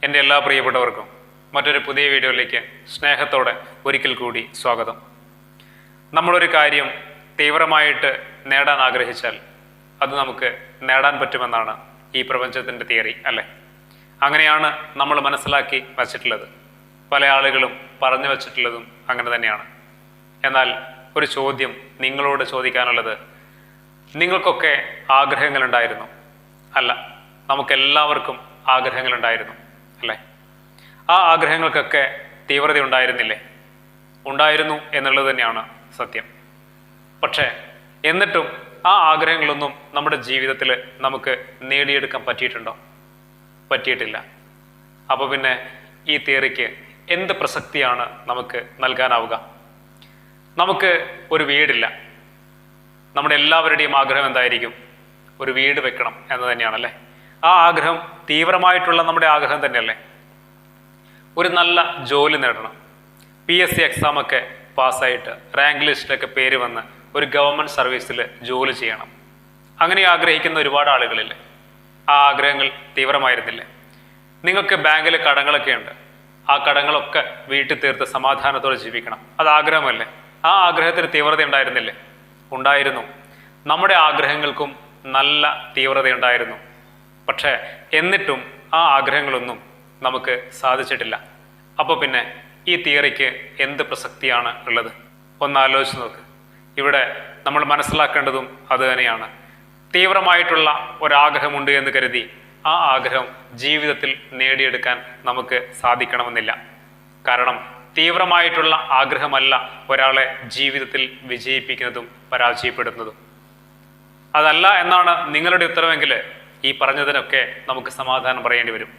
എൻ്റെ എല്ലാ പ്രിയപ്പെട്ടവർക്കും മറ്റൊരു പുതിയ വീഡിയോയിലേക്ക് സ്നേഹത്തോടെ ഒരിക്കൽ കൂടി സ്വാഗതം. നമ്മളൊരു കാര്യം തീവ്രമായിട്ട് നേടാൻ ആഗ്രഹിച്ചാൽ അത് നമുക്ക് നേടാൻ പറ്റുമെന്നാണ് ഈ പ്രപഞ്ചത്തിൻ്റെ തിയറി, അല്ലേ? അങ്ങനെയാണ് നമ്മൾ മനസ്സിലാക്കി വച്ചിട്ടുള്ളത്. പല ആളുകളും പറഞ്ഞു വച്ചിട്ടുള്ളതും അങ്ങനെ തന്നെയാണ്. എന്നാൽ ഒരു ചോദ്യം നിങ്ങളോട് ചോദിക്കാനുള്ളത്, നിങ്ങൾക്കൊക്കെ ആഗ്രഹങ്ങളുണ്ടായിരുന്നു? അല്ല, നമുക്കെല്ലാവർക്കും ആഗ്രഹങ്ങളുണ്ടായിരുന്നു, അല്ലേ? ആ ആഗ്രഹങ്ങൾക്കൊക്കെ തീവ്രത ഉണ്ടായിരുന്നില്ലേ? ഉണ്ടായിരുന്നു എന്നുള്ളത് തന്നെയാണ് സത്യം. പക്ഷേ എന്നിട്ടും ആ ആഗ്രഹങ്ങളൊന്നും നമ്മുടെ ജീവിതത്തിൽ നമുക്ക് നേടിയെടുക്കാൻ പറ്റിയിട്ടുണ്ടോ? പറ്റിയിട്ടില്ല. അപ്പോൾ പിന്നെ ഈ തിയറിക്ക് എന്ത് പ്രസക്തിയാണ് നമുക്ക് നൽകാനാവുക? നമുക്ക് ഒരു വീടില്ല. നമ്മുടെ എല്ലാവരുടെയും ആഗ്രഹം എന്തായിരിക്കും? ഒരു വീട് വെക്കണം എന്ന് തന്നെയാണല്ലേ? ആ ആഗ്രഹം തീവ്രമായിട്ടുള്ള നമ്മുടെ ആഗ്രഹം തന്നെയല്ലേ? ഒരു നല്ല ജോലി നേടണം, PSC എക്സാമൊക്കെ പാസ്സായിട്ട് റാങ്ക് ലിസ്റ്റിലൊക്കെ പേര് വന്ന് ഒരു ഗവൺമെൻറ് സർവീസിൽ ജോലി ചെയ്യണം. അങ്ങനെ ആഗ്രഹിക്കുന്ന ഒരുപാട് ആളുകളില്ലേ? ആ ആഗ്രഹങ്ങൾ തീവ്രമായിരുന്നില്ലേ? നിങ്ങൾക്ക് ബാങ്കിൽ കടങ്ങളൊക്കെ ഉണ്ട്. ആ കടങ്ങളൊക്കെ വീട്ടിൽ തീർത്ത് സമാധാനത്തോടെ ജീവിക്കണം. അത് ആഗ്രഹമല്ലേ? ആ ആഗ്രഹത്തിന് തീവ്രത ഉണ്ടായിരുന്നില്ലേ? ഉണ്ടായിരുന്നു. നമ്മുടെ ആഗ്രഹങ്ങൾക്കും നല്ല തീവ്രത ഉണ്ടായിരുന്നു. പക്ഷേ എന്നിട്ടും ആ ആഗ്രഹങ്ങളൊന്നും നമുക്ക് സാധിച്ചിട്ടില്ല. അപ്പോൾ പിന്നെ ഈ തിയറിക്ക് എന്ത് പ്രസക്തിയാണ് ഉള്ളത്? ഒന്ന് ആലോചിച്ച് നോക്ക്. ഇവിടെ നമ്മൾ മനസ്സിലാക്കേണ്ടതും അത് തന്നെയാണ്. തീവ്രമായിട്ടുള്ള ഒരാഗ്രഹമുണ്ട് എന്ന് കരുതി ആ ആഗ്രഹം ജീവിതത്തിൽ നേടിയെടുക്കാൻ നമുക്ക് സാധിക്കണമെന്നില്ല. കാരണം തീവ്രമായിട്ടുള്ള ആഗ്രഹമല്ല ഒരാളെ ജീവിതത്തിൽ വിജയിപ്പിക്കുന്നതും പരാജയപ്പെടുന്നതും. അതല്ല എന്നാണ് നിങ്ങളുടെ ഉത്തരവെങ്കിൽ ഈ പറഞ്ഞതിനൊക്കെ നമുക്ക് സമാധാനം പറയേണ്ടി വരും.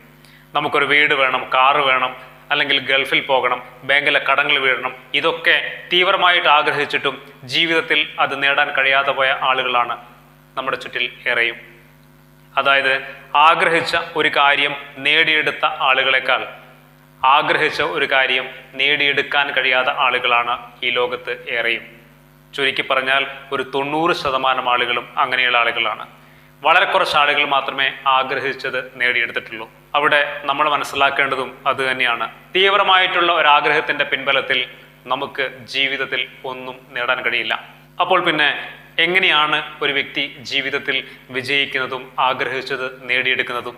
നമുക്കൊരു വീട് വേണം, കാറ് വേണം, അല്ലെങ്കിൽ ഗൾഫിൽ പോകണം, ബാങ്കിലെ കടങ്ങൾ വീഴണം. ഇതൊക്കെ തീവ്രമായിട്ട് ആഗ്രഹിച്ചിട്ടും ജീവിതത്തിൽ അത് നേടാൻ കഴിയാതെ പോയ ആളുകളാണ് നമ്മുടെ ചുറ്റിൽ ഏറെയും. അതായത് ആഗ്രഹിച്ച ഒരു കാര്യം നേടിയെടുത്ത ആളുകളെക്കാൾ ആഗ്രഹിച്ച ഒരു കാര്യം നേടിയെടുക്കാൻ കഴിയാത്ത ആളുകളാണ് ഈ ലോകത്ത് ഏറെയും. ചുരുക്കി പറഞ്ഞാൽ ഒരു 90% ആളുകളും അങ്ങനെയുള്ള ആളുകളാണ്. വളരെ കുറച്ച് ആളുകൾ മാത്രമേ ആഗ്രഹിച്ചത് നേടിയെടുത്തിട്ടുള്ളൂ. അവിടെ നമ്മൾ മനസ്സിലാക്കേണ്ടതും അത് തന്നെയാണ്. തീവ്രമായിട്ടുള്ള ഒരാഗ്രഹത്തിൻ്റെ പിൻബലത്തിൽ നമുക്ക് ജീവിതത്തിൽ ഒന്നും നേടാൻ കഴിയില്ല. അപ്പോൾ പിന്നെ എങ്ങനെയാണ് ഒരു വ്യക്തി ജീവിതത്തിൽ വിജയിക്കുന്നതും ആഗ്രഹിച്ചത് നേടിയെടുക്കുന്നതും?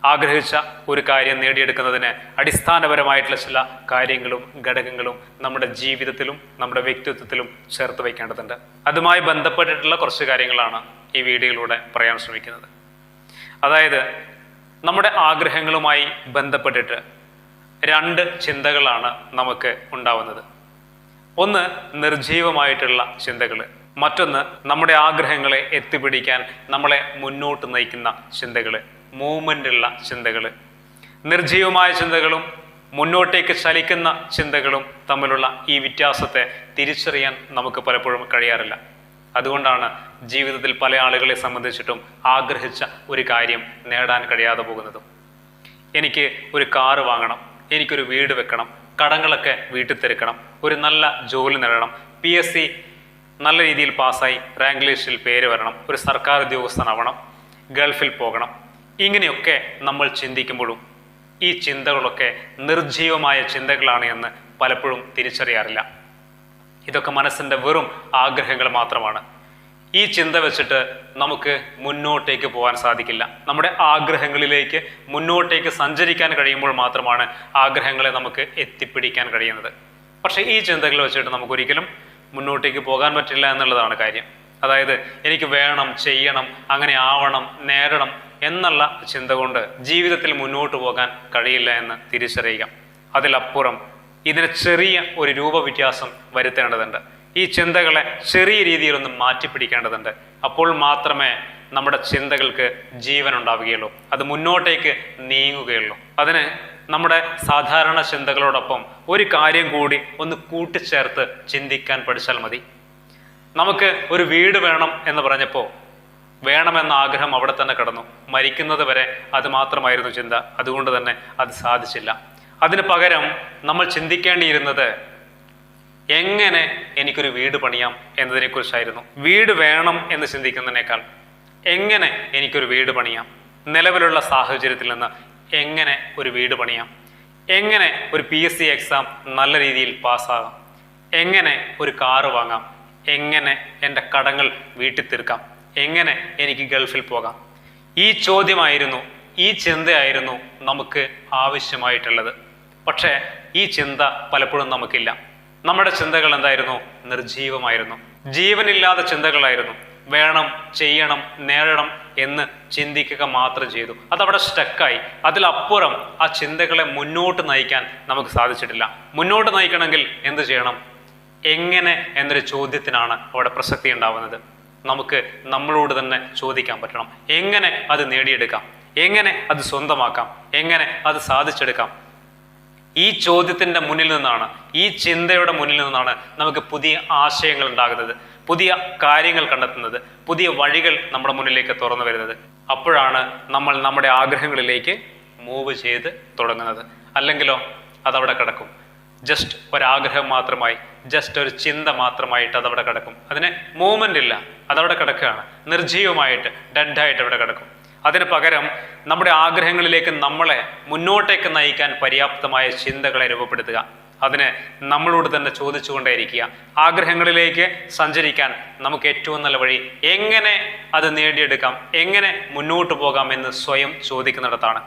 ആഗ്രഹിച്ച ഒരു കാര്യം നേടിയെടുക്കുന്നതിന് അടിസ്ഥാനപരമായിട്ടുള്ള ചില കാര്യങ്ങളും ഘടകങ്ങളും നമ്മുടെ ജീവിതത്തിലും നമ്മുടെ വ്യക്തിത്വത്തിലും ചേർത്ത് വയ്ക്കേണ്ടതുണ്ട്. അതുമായി ബന്ധപ്പെട്ടിട്ടുള്ള കുറച്ച് കാര്യങ്ങളാണ് ഈ വീഡിയോയിലൂടെ പറയാൻ ശ്രമിക്കുന്നത്. അതായത് നമ്മുടെ ആഗ്രഹങ്ങളുമായി ബന്ധപ്പെട്ടിട്ട് 2 ചിന്തകളാണ് നമുക്ക് ഉണ്ടാവുന്നത്. ഒന്ന് നിർജീവമായിട്ടുള്ള ചിന്തകൾ, മറ്റൊന്ന് നമ്മുടെ ആഗ്രഹങ്ങളെ എത്തിപ്പിടിക്കാൻ നമ്മളെ മുന്നോട്ട് നയിക്കുന്ന ചിന്തകൾ, മൂവ്മെൻ്റുള്ള ചിന്തകൾ. നിർജീവമായ ചിന്തകളും മുന്നോട്ടേക്ക് ചലിക്കുന്ന ചിന്തകളും തമ്മിലുള്ള ഈ വ്യത്യാസത്തെ തിരിച്ചറിയാൻ നമുക്ക് പലപ്പോഴും കഴിയാറില്ല. അതുകൊണ്ടാണ് ജീവിതത്തിൽ പല ആളുകളെ സംബന്ധിച്ചിട്ടും ആഗ്രഹിച്ച ഒരു കാര്യം നേടാൻ കഴിയാതെ പോകുന്നതും. എനിക്ക് ഒരു കാറ് വാങ്ങണം, എനിക്കൊരു വീട് വെക്കണം, കടങ്ങളൊക്കെ വീട്ടിൽ തീർക്കണം, ഒരു നല്ല ജോലി നേടണം, PSC നല്ല രീതിയിൽ പാസ്സായി റാങ്ക് ലിസ്റ്റിൽ പേര് വരണം, ഒരു സർക്കാർ ഉദ്യോഗസ്ഥനാവണം, ഗൾഫിൽ പോകണം. ഇങ്ങനെയൊക്കെ നമ്മൾ ചിന്തിക്കുമ്പോഴും ഈ ചിന്തകളൊക്കെ നിർജീവമായ ചിന്തകളാണ് എന്ന് പലപ്പോഴും തിരിച്ചറിയാറില്ല. ഇതൊക്കെ മനസ്സിൻ്റെ വെറും ആഗ്രഹങ്ങൾ മാത്രമാണ്. ഈ ചിന്ത വെച്ചിട്ട് നമുക്ക് മുന്നോട്ടേക്ക് പോകാൻ സാധിക്കില്ല. നമ്മുടെ ആഗ്രഹങ്ങളിലേക്ക് മുന്നോട്ടേക്ക് സഞ്ചരിക്കാൻ കഴിയുമ്പോൾ മാത്രമാണ് ആഗ്രഹങ്ങളെ നമുക്ക് എത്തിപ്പിടിക്കാൻ കഴിയുന്നത്. പക്ഷേ ഈ ചിന്തകൾ വെച്ചിട്ട് നമുക്കൊരിക്കലും മുന്നോട്ടേക്ക് പോകാൻ പറ്റില്ല എന്നുള്ളതാണ് കാര്യം. അതായത് എനിക്ക് വേണം, ചെയ്യണം, അങ്ങനെ ആവണം, നേടണം എന്നുള്ള ചിന്ത കൊണ്ട് ജീവിതത്തിൽ മുന്നോട്ട് പോകാൻ കഴിയില്ല എന്ന് തിരിച്ചറിയുക. അതിലപ്പുറം ഇതിന് ചെറിയ ഒരു രൂപവ്യത്യാസം വരുത്തേണ്ടതുണ്ട്. ഈ ചിന്തകളെ ചെറിയ രീതിയിലൊന്ന് മാറ്റിപ്പിടിക്കേണ്ടതുണ്ട്. അപ്പോൾ മാത്രമേ നമ്മുടെ ചിന്തകൾക്ക് ജീവൻ ഉണ്ടാവുകയുള്ളൂ, അത് മുന്നോട്ടേക്ക് നീങ്ങുകയുള്ളൂ. അതിന് നമ്മുടെ സാധാരണ ചിന്തകളോടൊപ്പം ഒരു കാര്യം കൂടി ഒന്ന് കൂട്ടിച്ചേർത്ത് ചിന്തിക്കാൻ പഠിച്ചാൽ മതി. നമുക്ക് ഒരു വീട് വേണം എന്ന് പറഞ്ഞപ്പോൾ വേണമെന്ന ആഗ്രഹം അവിടെ തന്നെ കിടന്നു. മരിക്കുന്നത് വരെ അത് മാത്രമായിരുന്നു ചിന്ത. അതുകൊണ്ട് തന്നെ അത് സാധിച്ചില്ല. അതിന് പകരം നമ്മൾ ചിന്തിക്കേണ്ടിയിരുന്നത് എങ്ങനെ എനിക്കൊരു വീട് പണിയാം എന്നതിനെക്കുറിച്ചായിരുന്നു. വീട് വേണം എന്ന് ചിന്തിക്കുന്നതിനേക്കാൾ എങ്ങനെ എനിക്കൊരു വീട് പണിയാം, നിലവിലുള്ള സാഹചര്യത്തിൽ നിന്ന് എങ്ങനെ ഒരു വീട് പണിയാം, എങ്ങനെ ഒരു PSC എക്സാം നല്ല രീതിയിൽ പാസ്സാകാം, എങ്ങനെ ഒരു കാറ് വാങ്ങാം, എങ്ങനെ എൻ്റെ കടങ്ങൾ വീട്ടിൽ തീർക്കാം, എങ്ങനെ എനിക്ക് ഗൾഫിൽ പോകാം. ഈ ചോദ്യമായിരുന്നു, ഈ ചിന്തയായിരുന്നു നമുക്ക് ആവശ്യമായിട്ടുള്ളത്. പക്ഷേ ഈ ചിന്ത പലപ്പോഴും നമുക്കില്ല. നമ്മുടെ ചിന്തകൾ എന്തായിരുന്നു? നിർജീവമായിരുന്നു, ജീവനില്ലാത്ത ചിന്തകളായിരുന്നു. വേണം, ചെയ്യണം, നേടണം എന്ന് ചിന്തിക്കുക മാത്രം ചെയ്തു. അതവിടെ സ്റ്റക്കായി. അതിലപ്പുറം ആ ചിന്തകളെ മുന്നോട്ട് നയിക്കാൻ നമുക്ക് സാധിച്ചിട്ടില്ല. മുന്നോട്ട് നയിക്കണമെങ്കിൽ എന്ത് ചെയ്യണം? എങ്ങനെ എന്നൊരു ചോദ്യത്തിനാണ് അവിടെ പ്രസക്തി ഉണ്ടാവുന്നത്. നമുക്ക് നമ്മളോട് തന്നെ ചോദിക്കാൻ പറ്റണം, എങ്ങനെ അത് നേടിയെടുക്കാം, എങ്ങനെ അത് സ്വന്തമാക്കാം, എങ്ങനെ അത് സാധിച്ചെടുക്കാം. ഈ ചോദ്യത്തിൻ്റെ മുന്നിൽ നിന്നാണ്, ഈ ചിന്തയുടെ മുന്നിൽ നിന്നാണ് നമുക്ക് പുതിയ ആശയങ്ങൾ ഉണ്ടാകുന്നത്, പുതിയ കാര്യങ്ങൾ കണ്ടെത്തുന്നത്, പുതിയ വഴികൾ നമ്മുടെ മുന്നിലേക്ക് തുറന്നു വരുന്നത്. അപ്പോഴാണ് നമ്മൾ നമ്മുടെ ആഗ്രഹങ്ങളിലേക്ക് മൂവ് ചെയ്ത് തുടങ്ങുന്നത്. അല്ലെങ്കിലോ അതവിടെ കിടക്കും. ജസ്റ്റ് ഒരാഗ്രഹം മാത്രമായി, ജസ്റ്റ് ഒരു ചിന്ത മാത്രമായിട്ട് അതവിടെ കിടക്കും. അതിന് മൂവ്മെൻ്റ് ഇല്ല, അതവിടെ കിടക്കുകയാണ്, നിർജീവമായിട്ട്, ഡെഡായിട്ട് അവിടെ കിടക്കും. അതിന് പകരം നമ്മുടെ ആഗ്രഹങ്ങളിലേക്ക് നമ്മളെ മുന്നോട്ടേക്ക് നയിക്കാൻ പര്യാപ്തമായ ചിന്തകളെ രൂപപ്പെടുത്തുക. അതിന് നമ്മളോട് തന്നെ ചോദിച്ചുകൊണ്ടേയിരിക്കുക. ആഗ്രഹങ്ങളിലേക്ക് സഞ്ചരിക്കാൻ നമുക്ക് ഏറ്റവും നല്ല വഴി എങ്ങനെ അത് നേടിയെടുക്കാം, എങ്ങനെ മുന്നോട്ട് പോകാം എന്ന് സ്വയം ചോദിക്കുന്നിടത്താണ്.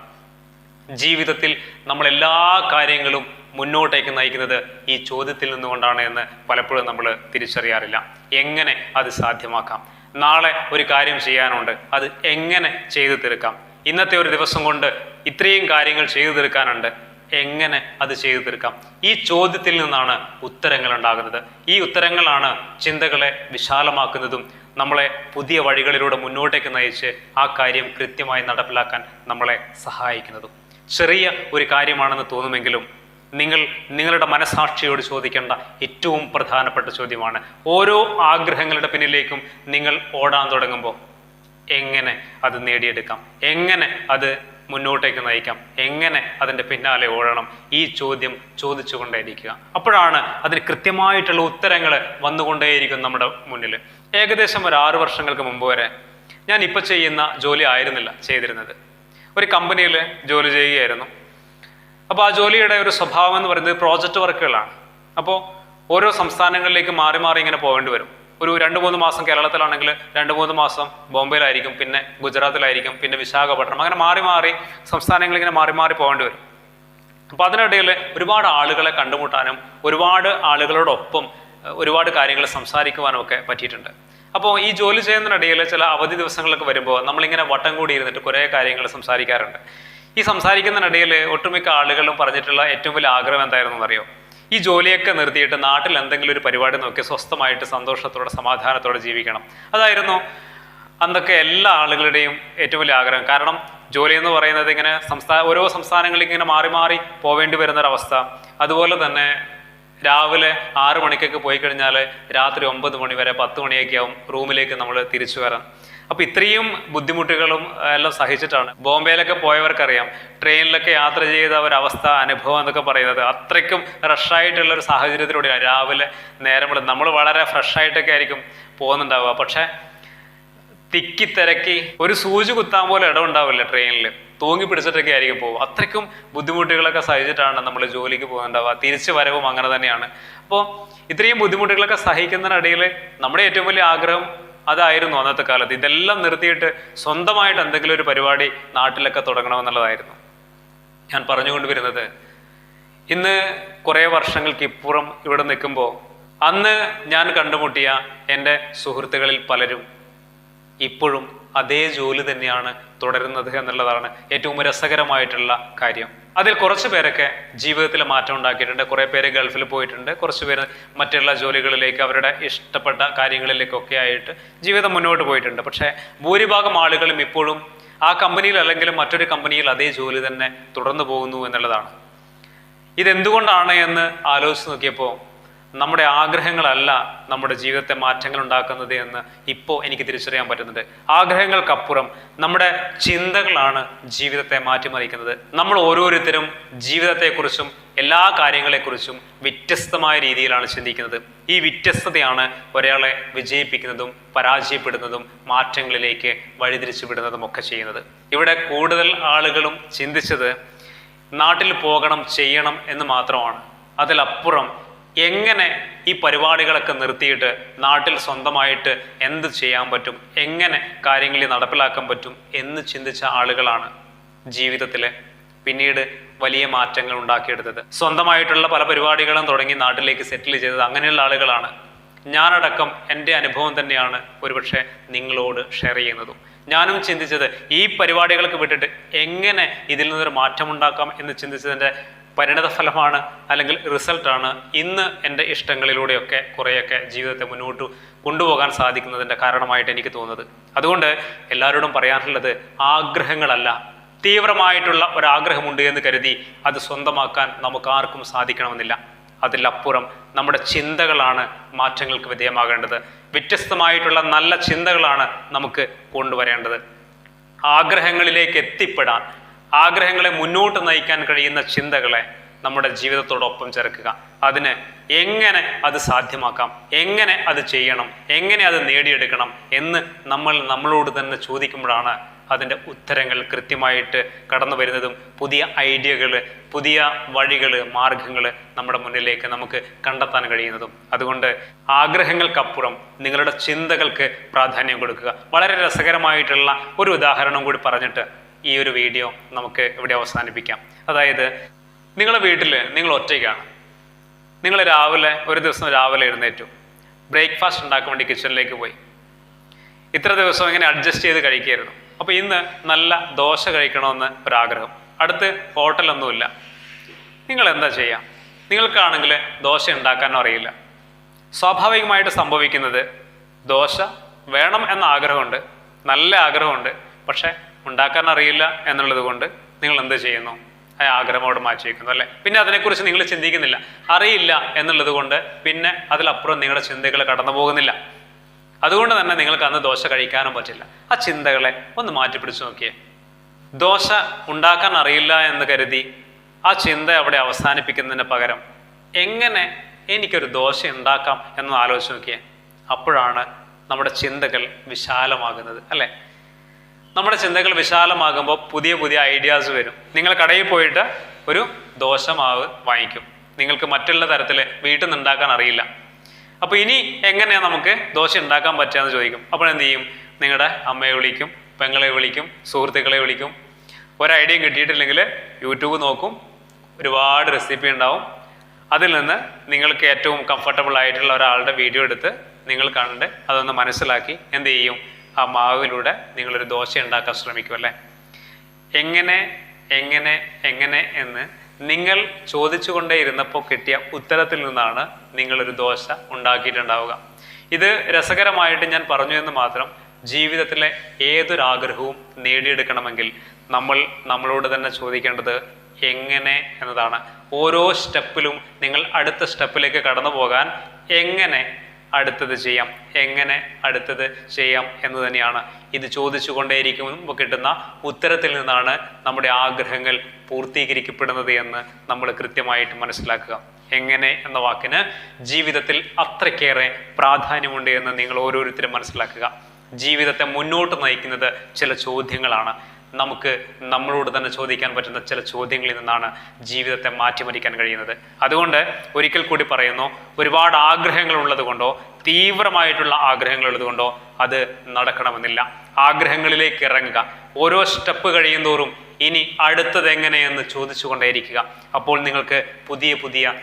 ജീവിതത്തിൽ നമ്മളെല്ലാ കാര്യങ്ങളും മുന്നോട്ടേക്ക് നയിക്കുന്നത് ഈ ചോദ്യത്തിൽ നിന്നുകൊണ്ടാണ് എന്ന് പലപ്പോഴും നമ്മൾ തിരിച്ചറിയാറില്ല. എങ്ങനെ അത് സാധ്യമാക്കാം? നാളെ ഒരു കാര്യം ചെയ്യാനുണ്ട്, അത് എങ്ങനെ ചെയ്തു തീർക്കാം? ഇന്നത്തെ ഒരു ദിവസം കൊണ്ട് ഇത്രയും കാര്യങ്ങൾ ചെയ്തു തീർക്കാനുണ്ട്, എങ്ങനെ അത് ചെയ്തു തീർക്കാം? ഈ ചോദ്യത്തിൽ നിന്നാണ് ഉത്തരങ്ങൾ ഉണ്ടാകുന്നത്. ഈ ഉത്തരങ്ങളാണ് ചിന്തകളെ വിശാലമാക്കുന്നതും നമ്മളെ പുതിയ വഴികളിലൂടെ മുന്നോട്ടേക്ക് നയിച്ച് ആ കാര്യം കൃത്യമായി നടപ്പിലാക്കാൻ നമ്മളെ സഹായിക്കുന്നതും. ചെറിയ ഒരു കാര്യമാണെന്ന് തോന്നുമെങ്കിലും നിങ്ങളുടെ മനസാക്ഷിയോട് ചോദിക്കേണ്ട ഏറ്റവും പ്രധാനപ്പെട്ട ചോദ്യമാണ്. ഓരോ ആഗ്രഹങ്ങളുടെ പിന്നിലേക്കും നിങ്ങൾ ഓടാൻ തുടങ്ങുമ്പോൾ എങ്ങനെ അത് നേടിയെടുക്കാം, എങ്ങനെ അത് മുന്നോട്ടേക്ക് നയിക്കാം, എങ്ങനെ അതിൻ്റെ പിന്നാലെ ഓടണം? ഈ ചോദ്യം ചോദിച്ചുകൊണ്ടേയിരിക്കുക. അപ്പോഴാണ് അതിന് കൃത്യമായിട്ടുള്ള ഉത്തരങ്ങൾ വന്നുകൊണ്ടേയിരിക്കും നമ്മുടെ മുന്നിൽ. ഏകദേശം ഒരു 6 വർഷങ്ങൾക്ക് മുമ്പ് വരെ ഞാൻ ഇപ്പോൾ ചെയ്യുന്ന ജോലി ആയിരുന്നില്ല ചെയ്തിരുന്നത്. ഒരു കമ്പനിയിൽ ജോലി ചെയ്യുകയായിരുന്നു. അപ്പോൾ ആ ജോലിയുടെ ഒരു സ്വഭാവം എന്ന് പറയുന്നത് പ്രോജക്റ്റ് വർക്കുകളാണ്. അപ്പോൾ ഓരോ സംസ്ഥാനങ്ങളിലേക്ക് മാറി മാറി ഇങ്ങനെ പോകേണ്ടി വരും. ഒരു 2-3 മാസം കേരളത്തിലാണെങ്കിൽ 2-3 മാസം ബോംബെയിലായിരിക്കും, പിന്നെ ഗുജറാത്തിലായിരിക്കും, പിന്നെ വിശാഖപട്ടണം, അങ്ങനെ മാറി മാറി സംസ്ഥാനങ്ങൾ ഇങ്ങനെ മാറി മാറി പോകേണ്ടി വരും. അപ്പോൾ അതിനിടയിൽ ഒരുപാട് ആളുകളെ കണ്ടുമുട്ടാനും ഒരുപാട് ആളുകളോടൊപ്പം ഒരുപാട് കാര്യങ്ങൾ സംസാരിക്കുവാനും ഒക്കെ പറ്റിയിട്ടുണ്ട്. അപ്പോൾ ഈ ജോലി ചെയ്യുന്നതിനിടയിൽ ചില അവധി ദിവസങ്ങളൊക്കെ വരുമ്പോൾ നമ്മളിങ്ങനെ വട്ടം കൂടി ഇരുന്നിട്ട് കുറേ കാര്യങ്ങൾ സംസാരിക്കാറുണ്ട്. ഈ സംസാരിക്കുന്നതിനിടയിൽ ഒട്ടുമിക്ക ആളുകളും പറഞ്ഞിട്ടുള്ള ഏറ്റവും വലിയ ആഗ്രഹം എന്തായിരുന്നു എന്നറിയോ? ഈ ജോലിയൊക്കെ നിർത്തിയിട്ട് നാട്ടിൽ എന്തെങ്കിലും ഒരു പരിപാടി നോക്കി സ്വസ്ഥമായിട്ട് സന്തോഷത്തോടെ സമാധാനത്തോടെ ജീവിക്കണം. അതായിരുന്നു അന്നൊക്കെ എല്ലാ ആളുകളുടെയും ഏറ്റവും വലിയ ആഗ്രഹം. കാരണം ജോലി എന്ന് പറയുന്നത് ഇങ്ങനെ ഓരോ സംസ്ഥാനങ്ങളിലേക്ക് ഇങ്ങനെ മാറി മാറി പോവേണ്ടി വരുന്നൊരവസ്ഥ. അതുപോലെ തന്നെ രാവിലെ 6 മണിക്കൊക്കെ പോയി കഴിഞ്ഞാൽ രാത്രി 9 മണി വരെ 10 മണിയൊക്കെ ആവും റൂമിലേക്ക് നമ്മൾ തിരിച്ചു വരാൻ. അപ്പോൾ ഇത്രയും ബുദ്ധിമുട്ടുകളും എല്ലാം സഹിച്ചിട്ടാണ്. ബോംബെയിലൊക്കെ പോയവർക്കറിയാം, ട്രെയിനിലൊക്കെ യാത്ര ചെയ്ത ഒരവസ്ഥ, അനുഭവം എന്നൊക്കെ പറയുന്നത് അത്രയ്ക്കും റഷായിട്ടുള്ള ഒരു സാഹചര്യത്തിലൂടെയാണ്. രാവിലെ നേരം വിടും, നമ്മൾ വളരെ ഫ്രഷായിട്ടൊക്കെ ആയിരിക്കും പോകുന്നുണ്ടാവുക. പക്ഷേ തിക്കി തിരക്കി ഒരു സൂചി കുത്താൻ പോലെ ഇടം ഉണ്ടാവില്ല ട്രെയിനിൽ, തൂങ്ങി പിടിച്ചിട്ടൊക്കെ ആയിരിക്കും പോകും. അത്രയ്ക്കും ബുദ്ധിമുട്ടുകളൊക്കെ സഹിച്ചിട്ടാണ് നമ്മൾ ജോലിക്ക് പോകുന്നുണ്ടാവുക. തിരിച്ചു വരവും അങ്ങനെ തന്നെയാണ്. അപ്പോൾ ഇത്രയും ബുദ്ധിമുട്ടുകളൊക്കെ സഹിക്കുന്നതിനിടയിൽ നമ്മുടെ ഏറ്റവും വലിയ ആഗ്രഹം അതായിരുന്നു അന്നത്തെ കാലത്ത്. ഇതെല്ലാം നിർത്തിയിട്ട് സ്വന്തമായിട്ട് എന്തെങ്കിലും ഒരു പരിപാടി നാട്ടിലൊക്കെ തുടങ്ങണമെന്നുള്ളതായിരുന്നു. ഞാൻ പറഞ്ഞുകൊണ്ട് വരുന്നത്, ഇന്ന് കുറേ വർഷങ്ങൾക്ക് ഇപ്പുറം ഇവിടെ നിൽക്കുമ്പോൾ അന്ന് ഞാൻ കണ്ടുമുട്ടിയ എൻ്റെ സുഹൃത്തുക്കളിൽ പലരും ഇപ്പോഴും അതേ ജോലി തന്നെയാണ് തുടരുന്നത് എന്നുള്ളതാണ് ഏറ്റവും രസകരമായിട്ടുള്ള കാര്യം. അതിൽ കുറച്ച് പേരൊക്കെ ജീവിതത്തിൽ മാറ്റം ഉണ്ടാക്കിയിട്ടുണ്ട്. കുറേ പേര് ഗൾഫിൽ പോയിട്ടുണ്ട്, കുറച്ച് പേര് മറ്റുള്ള ജോലികളിലേക്ക് അവരുടെ ഇഷ്ടപ്പെട്ട കാര്യങ്ങളിലേക്കൊക്കെ ആയിട്ട് ജീവിതം മുന്നോട്ട് പോയിട്ടുണ്ട്. പക്ഷേ ഭൂരിഭാഗം ആളുകളും ഇപ്പോഴും ആ കമ്പനിയിൽ അല്ലെങ്കിൽ മറ്റൊരു കമ്പനിയിൽ അതേ ജോലി തന്നെ തുടർന്നു പോകുന്നു എന്നുള്ളതാണ്. ഇതെന്തുകൊണ്ടാണ് എന്ന് ആലോചിച്ച് നോക്കിയപ്പോൾ നമ്മുടെ ആഗ്രഹങ്ങളല്ല നമ്മുടെ ജീവിതത്തെ മാറ്റങ്ങൾ ഉണ്ടാക്കുന്നത് എന്ന് ഇപ്പോൾ എനിക്ക് തിരിച്ചറിയാൻ പറ്റുന്നുണ്ട്. ആഗ്രഹങ്ങൾക്കപ്പുറം നമ്മുടെ ചിന്തകളാണ് ജീവിതത്തെ മാറ്റിമറിക്കുന്നത്. നമ്മൾ ഓരോരുത്തരും ജീവിതത്തെക്കുറിച്ചും എല്ലാ കാര്യങ്ങളെക്കുറിച്ചും വ്യത്യസ്തമായ രീതിയിലാണ് ചിന്തിക്കുന്നത്. ഈ വ്യത്യസ്തതയാണ് ഒരാളെ വിജയിപ്പിക്കുന്നതും പരാജയപ്പെടുന്നതും മാറ്റങ്ങളിലേക്ക് വഴിതിരിച്ചു വിടുന്നതും ഒക്കെ ചെയ്യുന്നത്. ഇവിടെ കൂടുതൽ ആളുകളും ചിന്തിച്ചത് നാട്ടിൽ പോകണം, ചെയ്യണം എന്ന് മാത്രമാണ്. അതിലപ്പുറം എങ്ങനെ ഈ പരിപാടികളൊക്കെ നിർത്തിയിട്ട് നാട്ടിൽ സ്വന്തമായിട്ട് എന്ത് ചെയ്യാൻ പറ്റും, എങ്ങനെ കാര്യങ്ങളിൽ നടപ്പിലാക്കാൻ പറ്റും എന്ന് ചിന്തിച്ച ആളുകളാണ് ജീവിതത്തിൽ പിന്നീട് വലിയ മാറ്റങ്ങൾ ഉണ്ടാക്കിയെടുത്തത്. സ്വന്തമായിട്ടുള്ള പല പരിപാടികളും തുടങ്ങി നാട്ടിലേക്ക് സെറ്റിൽ ചെയ്തത് അങ്ങനെയുള്ള ആളുകളാണ്. ഞാനടക്കം എൻ്റെ അനുഭവം തന്നെയാണ് ഒരുപക്ഷെ നിങ്ങളോട് ഷെയർ ചെയ്യുന്നതും. ഞാനും ചിന്തിച്ചത് ഈ പരിപാടികൾക്ക് വിട്ടിട്ട് എങ്ങനെ ഇതിൽ നിന്നൊരു മാറ്റമുണ്ടാക്കാം എന്ന് ചിന്തിച്ചതിൻ്റെ പരിണത ഫലമാണ്, അല്ലെങ്കിൽ റിസൾട്ടാണ് ഇന്ന് എൻ്റെ ഇഷ്ടങ്ങളിലൂടെയൊക്കെ കുറേയൊക്കെ ജീവിതത്തെ മുന്നോട്ട് കൊണ്ടുപോകാൻ സാധിക്കുന്നതിൻ്റെ കാരണമായിട്ട് എനിക്ക് തോന്നുന്നത്. അതുകൊണ്ട് എല്ലാവരോടും പറയാനുള്ളത്, ആഗ്രഹങ്ങളല്ല, തീവ്രമായിട്ടുള്ള ഒരാഗ്രഹമുണ്ട് എന്ന് കരുതി അത് സ്വന്തമാക്കാൻ നമുക്ക് ആർക്കും സാധിക്കണമെന്നില്ല. അതിലപ്പുറം നമ്മുടെ ചിന്തകളാണ് മാറ്റങ്ങൾക്ക് വിധേയമാകേണ്ടത്. വ്യത്യസ്തമായിട്ടുള്ള നല്ല ചിന്തകളാണ് നമുക്ക് കൊണ്ടുവരേണ്ടത്. ആഗ്രഹങ്ങളിലേക്ക് എത്തിപ്പെടാൻ, ആഗ്രഹങ്ങളെ മുന്നോട്ട് നയിക്കാൻ കഴിയുന്ന ചിന്തകളെ നമ്മുടെ ജീവിതത്തോടൊപ്പം ചേർക്കുക. അതിന് എങ്ങനെ അത് സാധ്യമാക്കാം, എങ്ങനെ അത് ചെയ്യണം, എങ്ങനെ അത് നേടിയെടുക്കണം എന്ന് നമ്മളോട് തന്നെ ചോദിക്കുമ്പോഴാണ് അതിൻ്റെ ഉത്തരങ്ങൾ കൃത്യമായിട്ട് കടന്നു വരുന്നതും പുതിയ ഐഡിയകൾ, പുതിയ വഴികൾ, മാർഗങ്ങൾ നമ്മുടെ മുന്നിലേക്ക് നമുക്ക് കണ്ടെത്താൻ കഴിയുന്നതും. അതുകൊണ്ട് ആഗ്രഹങ്ങൾക്കപ്പുറം നിങ്ങളുടെ ചിന്തകൾക്ക് പ്രാധാന്യം കൊടുക്കുക. വളരെ രസകരമായിട്ടുള്ള ഒരു ഉദാഹരണം കൂടി പറഞ്ഞിട്ട് ഈ ഒരു വീഡിയോ നമുക്ക് ഇവിടെ അവസാനിപ്പിക്കാം. അതായത്, നിങ്ങളുടെ വീട്ടിൽ നിങ്ങൾ ഒറ്റയ്ക്കാണ്. നിങ്ങൾ ഒരു ദിവസം രാവിലെ എഴുന്നേറ്റു, ബ്രേക്ക്ഫാസ്റ്റ് ഉണ്ടാക്കാൻ വേണ്ടി കിച്ചണിലേക്ക് പോയി. ഇത്ര ദിവസം ഇങ്ങനെ അഡ്ജസ്റ്റ് ചെയ്ത് കഴിക്കുകയായിരുന്നു. അപ്പോൾ ഇന്ന് നല്ല ദോശ കഴിക്കണമെന്ന് ഒരാഗ്രഹം. അടുത്ത് ഹോട്ടലൊന്നുമില്ല. നിങ്ങൾ എന്താ ചെയ്യുക? നിങ്ങൾക്കാണെങ്കിൽ ദോശ ഉണ്ടാക്കാനോ അറിയില്ല. സ്വാഭാവികമായിട്ട് സംഭവിക്കുന്നത്, ദോശ വേണം എന്ന ആഗ്രഹമുണ്ട്, നല്ല ആഗ്രഹമുണ്ട്, പക്ഷെ ഉണ്ടാക്കാൻ അറിയില്ല എന്നുള്ളത് കൊണ്ട് നിങ്ങൾ എന്ത് ചെയ്യുന്നു? ആ ആഗ്രഹമോട് മാറ്റി വയ്ക്കുന്നു, അല്ലേ? പിന്നെ അതിനെക്കുറിച്ച് നിങ്ങൾ ചിന്തിക്കുന്നില്ല. അറിയില്ല എന്നുള്ളത് കൊണ്ട് പിന്നെ അതിലപ്പുറം നിങ്ങളുടെ ചിന്തകൾ കടന്നു പോകുന്നില്ല. അതുകൊണ്ട് തന്നെ നിങ്ങൾക്ക് അന്ന് ദോശ കഴിക്കാനും പറ്റില്ല. ആ ചിന്തകളെ ഒന്ന് മാറ്റി പിടിച്ചു നോക്കിയേ. ദോശ ഉണ്ടാക്കാൻ അറിയില്ല എന്ന് കരുതി ആ ചിന്ത അവിടെ അവസാനിപ്പിക്കുന്നതിന് പകരം എങ്ങനെ എനിക്കൊരു ദോശ ഉണ്ടാക്കാം എന്ന് ആലോചിച്ച് നോക്കിയേ. അപ്പോഴാണ് നമ്മുടെ ചിന്തകൾ വിശാലമാകുന്നത്, അല്ലേ? നമ്മുടെ ചിന്തകൾ വിശാലമാകുമ്പോൾ പുതിയ പുതിയ ഐഡിയാസ് വരും. നിങ്ങൾ കടയിൽ പോയിട്ട് ഒരു ദോശ മാവ് വാങ്ങിക്കും. നിങ്ങൾക്ക് മറ്റുള്ള തരത്തിൽ വീട്ടിൽ നിന്ന് ഉണ്ടാക്കാൻ അറിയില്ല. അപ്പോൾ ഇനി എങ്ങനെയാണ് നമുക്ക് ദോശ ഉണ്ടാക്കാൻ പറ്റുക എന്ന് ചോദിക്കും. അപ്പോൾ എന്ത് ചെയ്യും? നിങ്ങളുടെ അമ്മയെ വിളിക്കും, പെങ്ങളെ വിളിക്കും, സുഹൃത്തുക്കളെ വിളിക്കും. ഒരു ഐഡിയയും കിട്ടിയിട്ടില്ലെങ്കിൽ യൂട്യൂബ് നോക്കും, ഒരുപാട് റെസിപ്പി ഉണ്ടാവും. അതിൽ നിന്ന് നിങ്ങൾക്ക് ഏറ്റവും കംഫർട്ടബിൾ ആയിട്ടുള്ള ഒരാളുടെ വീഡിയോ എടുത്ത് നിങ്ങൾ കണ്ട് അതൊന്ന് മനസ്സിലാക്കി എന്ത് ചെയ്യും? ആ മാവിലൂടെ നിങ്ങളൊരു ദോശ ഉണ്ടാക്കാൻ ശ്രമിക്കും, അല്ലേ? എങ്ങനെ എങ്ങനെ എങ്ങനെ എന്ന് നിങ്ങൾ ചോദിച്ചുകൊണ്ടേ ഇരുന്നപ്പോൾ കിട്ടിയ ഉത്തരത്തിൽ നിന്നാണ് നിങ്ങളൊരു ദോശ ഉണ്ടാക്കിയിട്ടുണ്ടാവുക. ഇത് രസകരമായിട്ട് ഞാൻ പറഞ്ഞു എന്ന് മാത്രം. ജീവിതത്തിലെ ഏതൊരാഗ്രഹവും നേടിയെടുക്കണമെങ്കിൽ നമ്മളോട് തന്നെ ചോദിക്കേണ്ടത് എങ്ങനെ എന്നതാണ്. ഓരോ സ്റ്റെപ്പിലും നിങ്ങൾ അടുത്ത സ്റ്റെപ്പിലേക്ക് കടന്നു പോകാൻ എങ്ങനെ അടുത്തത് ചെയ്യാം, എങ്ങനെ അടുത്തത് ചെയ്യാം എന്ന് തന്നെയാണ്. ഇത് ചോദിച്ചുകൊണ്ടേയിരിക്കുമ്പോൾ കിട്ടുന്ന ഉത്തരത്തിൽ നിന്നാണ് നമ്മുടെ ആഗ്രഹങ്ങൾ പൂർത്തീകരിക്കപ്പെടുന്നത് എന്ന് നമ്മൾ കൃത്യമായിട്ട് മനസ്സിലാക്കുക. എങ്ങനെ എന്ന വാക്കിന് ജീവിതത്തിൽ അത്രയ്ക്കേറെ പ്രാധാന്യമുണ്ട് എന്ന് നിങ്ങൾ ഓരോരുത്തരും മനസ്സിലാക്കുക. ജീവിതത്തെ മുന്നോട്ട് നയിക്കുന്നത് ചില ചോദ്യങ്ങളാണ്. നമുക്ക് നമ്മളോട് തന്നെ ചോദിക്കാൻ പറ്റുന്ന ചില ചോദ്യങ്ങളിൽ നിന്നാണ് ജീവിതത്തെ മാറ്റിമറിക്കാൻ കഴിയുന്നത്. അതുകൊണ്ട് ഒരിക്കൽ കൂടി പറയുന്നു, ഒരുപാട് ആഗ്രഹങ്ങൾ ഉള്ളത് കൊണ്ടോ തീവ്രമായിട്ടുള്ള ആഗ്രഹങ്ങൾ ഉള്ളത് കൊണ്ടോ അത് നടക്കണമെന്നില്ല. ആഗ്രഹങ്ങളിലേക്ക് ഇറങ്ങുക. ഓരോ സ്റ്റെപ്പ് കഴിയുന്തോറും ഇനി അടുത്തത് എങ്ങനെയെന്ന് ചോദിച്ചുകൊണ്ടേയിരിക്കുക. അപ്പോൾ നിങ്ങൾക്ക് പുതിയ പുതിയ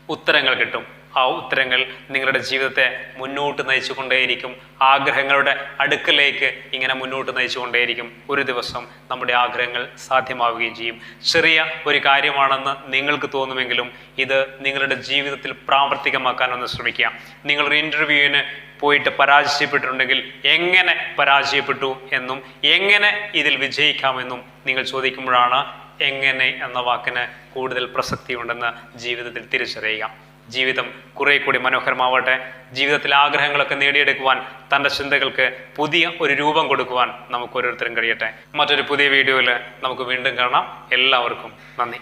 ഉത്തരങ്ങൾ കിട്ടും. ആ ഉത്തരങ്ങൾ നിങ്ങളുടെ ജീവിതത്തെ മുന്നോട്ട് നയിച്ചുകൊണ്ടേയിരിക്കും. ആഗ്രഹങ്ങളുടെ അടുക്കലേക്ക് ഇങ്ങനെ മുന്നോട്ട് നയിച്ചുകൊണ്ടേയിരിക്കും. ഒരു ദിവസം നമ്മുടെ ആഗ്രഹങ്ങൾ സാധ്യമാവുകയും ചെയ്യും. ചെറിയ ഒരു കാര്യമാണെന്ന് നിങ്ങൾക്ക് തോന്നുമെങ്കിലും ഇത് നിങ്ങളുടെ ജീവിതത്തിൽ പ്രാവർത്തികമാക്കാനൊന്ന് ശ്രമിക്കുക. നിങ്ങളൊരു ഇൻ്റർവ്യൂവിന് പോയിട്ട് പരാജയപ്പെട്ടിട്ടുണ്ടെങ്കിൽ എങ്ങനെ പരാജയപ്പെട്ടു എന്നും എങ്ങനെ ഇതിൽ വിജയിക്കാമെന്നും നിങ്ങൾ ചോദിക്കുമ്പോഴാണ് എങ്ങനെ എന്ന വാക്കിന് കൂടുതൽ പ്രസക്തിയുണ്ടെന്ന് ജീവിതത്തിൽ തിരിച്ചറിയുക. ജീവിതം കുറെ കൂടി മനോഹരമാവട്ടെ. ജീവിതത്തിലെ ആഗ്രഹങ്ങളൊക്കെ നേടിയെടുക്കുവാൻ, തൻ്റെ ചിന്തകൾക്ക് പുതിയ ഒരു രൂപം കൊടുക്കുവാൻ നമുക്ക് ഓരോരുത്തരും കഴിയട്ടെ. മറ്റൊരു പുതിയ വീഡിയോയിൽ നമുക്ക് വീണ്ടും കാണാം. എല്ലാവർക്കും നന്ദി.